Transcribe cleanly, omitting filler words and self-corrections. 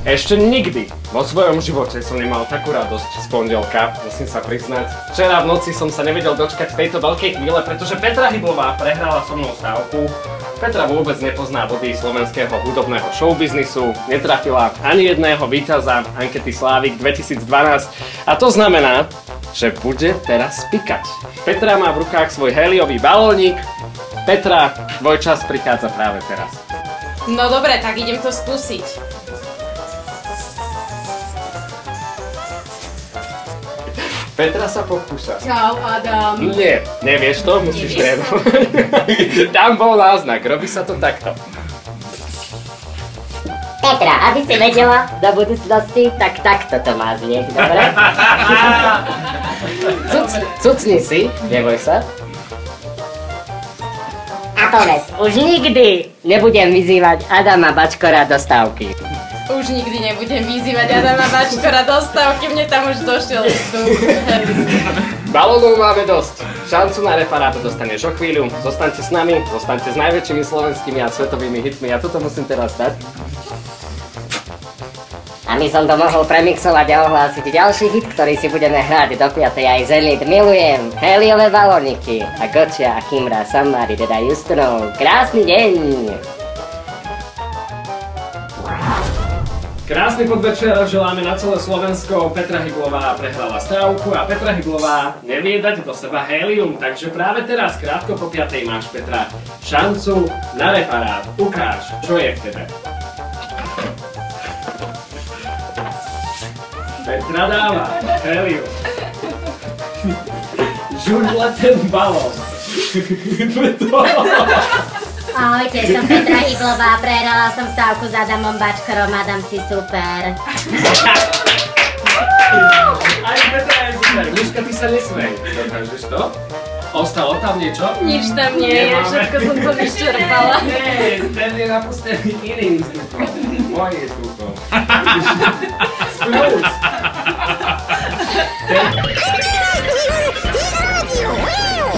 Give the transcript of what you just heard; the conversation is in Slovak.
Ešte nikdy vo svojom živote som nemal takú radosť z pondelka, musím sa priznať. Včera v noci som sa nevedel dočkať tejto veľkej chvíle, pretože Petra Hyblová prehrala so mnou stávku. Petra vôbec nepozná vody slovenského hudobného showbiznisu, netrafila ani jedného víťaza ankety Slávik 2012 a to znamená, že bude teraz pikať. Petra má v rukách svoj héliový balónik. Petra, tvoj čas prichádza práve teraz. No dobre, tak idem to skúsiť. Petra sa pokúša. Čau, Adam. Nie, nevieš to, musíš trénovať. Tam bol náznak, robí sa to takto. Petra, aby si vedela do budúcnosti, tak takto to má znieť, dobre? Cucni si, neboj sa. A povedz, už nikdy nebudem vyzývať Adama Bačkora do stávky. Už nikdy nebudem vyzývať Adama Bačkora do stávky, mne tam už došiel vzduch. Balónov máme dosť. Šancu na reparát dostaneš o chvíľu. Zostaňte s nami, zostaňte s najväčšími slovenskými a svetovými hitmi. Ja toto musím teraz dať. A my som to mohol premixovať a ohlásiť ďalší hit, ktorý si budeme hrať do 5. aj Zenit. Milujem héliové balóniky a Gotcha a Kimra, somebody that I used to know. Krásny deň! Krásny podvečer želáme na celé Slovensko. Petra Hyblová prehrala stávku a Petra Hyblová nevie dať do seba hélium, takže práve teraz, krátko po 5. máš, Petra, šancu na reparát. Ukáž, čo je v tebe. Petra dáva hélium. Žurle ten balón. Ahojte, som Petra Hyblová, prehrala som stávku s Adamom Bačkorom, Adam si super. Aj Petra je super, Miška, ty sa nesmej. Dokážeš to? Ostalo tam niečo? Nič tam nie je, všetko som to vyčerpala. Nie, ten je napustený iným vzduchom. Mojím vzduchom. Spľúc. Wow!